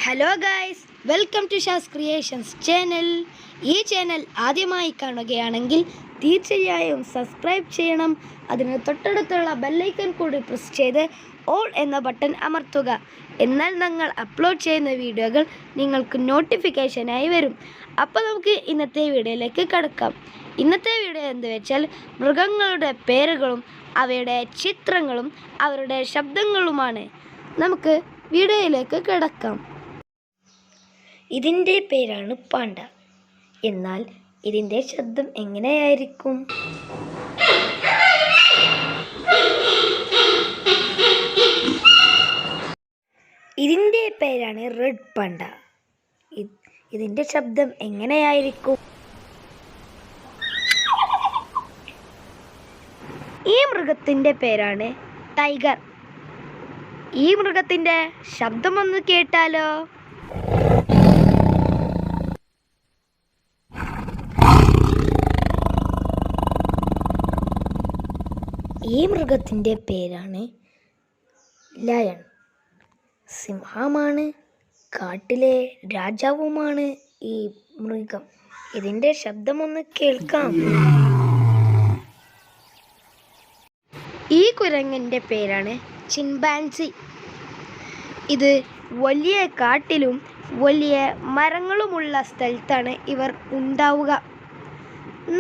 Hello guys, welcome to ഷാസ് creations channel. ഈ channel ആദ്യമായി കാണുകയാണെങ്കിൽ തീർച്ചയായും സബ്സ്ക്രൈബ് ചെയ്യണം. അതിന് തൊട്ടടുത്തുള്ള ബെല്ലൈക്കൺ കൂടി പ്രസ് ചെയ്ത് ഓൾ എന്ന ബട്ടൺ അമർത്തുക. എന്നാൽ ഞങ്ങൾ അപ്ലോഡ് ചെയ്യുന്ന വീഡിയോകൾ നിങ്ങൾക്ക് നോട്ടിഫിക്കേഷനായി വരും. അപ്പോൾ നമുക്ക് ഇന്നത്തെ വീഡിയോയിലേക്ക് കടക്കാം. ഇന്നത്തെ വീഡിയോ എന്ന് വെച്ചാൽ മൃഗങ്ങളുടെ പേരുകളും അവയുടെ ചിത്രങ്ങളും അവരുടെ ശബ്ദങ്ങളുമാണ്. നമുക്ക് വീഡിയോയിലേക്ക് കിടക്കാം. ഇതിൻ്റെ പേരാണ് പാണ്ട. എന്നാൽ ഇതിൻ്റെ ശബ്ദം എങ്ങനെയായിരിക്കും? ഇതിൻ്റെ പേരാണ് റെഡ് പാണ്ട. ഇതിൻ്റെ ശബ്ദം എങ്ങനെയായിരിക്കും? ഈ മൃഗത്തിൻ്റെ പേരാണ് ടൈഗർ. ഈ മൃഗത്തിൻ്റെ ശബ്ദമൊന്ന് കേട്ടാലോ? ഈ മൃഗത്തിൻ്റെ പേരാണ് ലയൺ. സിംഹമാണ്, കാട്ടിലെ രാജാവുമാണ് ഈ മൃഗം. ഇതിൻ്റെ ശബ്ദമൊന്ന് കേൾക്കാം. ഈ കുരങ്ങൻ്റെ പേരാണ് ചിമ്പാൻസി. ഇത് വലിയ കാട്ടിലും വലിയ മരങ്ങളുമുള്ള സ്ഥലത്താണ് ഇവർ ഉണ്ടാവുക.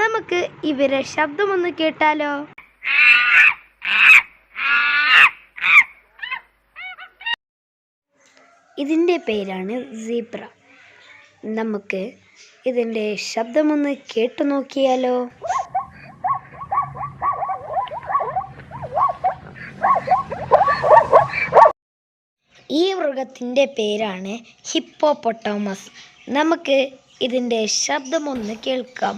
നമുക്ക് ഇവരെ ശബ്ദമൊന്ന് കേട്ടാലോ? ഇതിൻ്റെ പേരാണ് സീബ്ര. നമുക്ക് ഇതിൻ്റെ ശബ്ദമൊന്ന് കേട്ടു നോക്കിയാലോ? ഈ മൃഗത്തിൻ്റെ പേരാണ് ഹിപ്പോപ്പൊട്ടാമസ്. നമുക്ക് ഇതിൻ്റെ ശബ്ദമൊന്ന് കേൾക്കാം.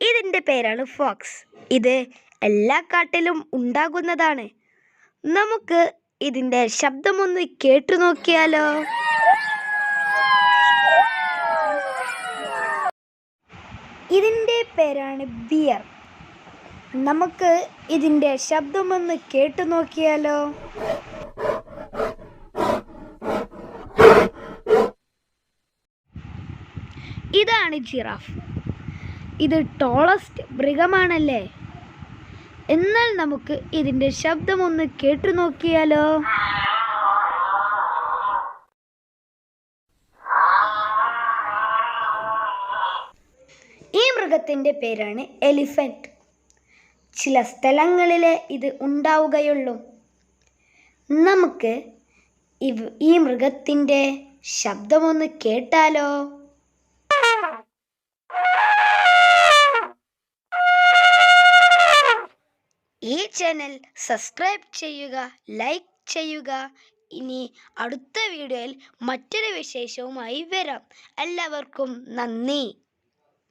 ഇതിൻ്റെ പേരാണ് ഫോക്സ്. ഇത് എല്ലാ കാട്ടിലും ഉണ്ടാകുന്നതാണ്. നമുക്ക് ഇതിൻ്റെ ശബ്ദമൊന്ന് കേട്ടു നോക്കിയാലോ? ഇതിൻ്റെ പേരാണ് ബിയർ. നമുക്ക് ഇതിൻ്റെ ശബ്ദമൊന്ന് കേട്ടു നോക്കിയാലോ? ഇതാണ് ജിറാഫ്. ഇത് ടോളസ്റ്റ് മൃഗമാണല്ലേ. എന്നാൽ നമുക്ക് ഇതിൻ്റെ ശബ്ദമൊന്ന് കേട്ടു നോക്കിയാലോ? ഈ മൃഗത്തിൻ്റെ പേരാണ് എലിഫന്റ്. ചില സ്ഥലങ്ങളിലെ ഇത് ഉണ്ടാവുകയുള്ളൂ. നമുക്ക് ഈ മൃഗത്തിൻ്റെ ശബ്ദമൊന്ന് കേട്ടാലോ? ഈ ചാനൽ സബ്സ്ക്രൈബ് ചെയ്യുക, ലൈക്ക് ചെയ്യുക. ഇനി അടുത്ത വീഡിയോയിൽ മറ്റൊരു വിശേഷവുമായി വരാം. എല്ലാവർക്കും നന്ദി.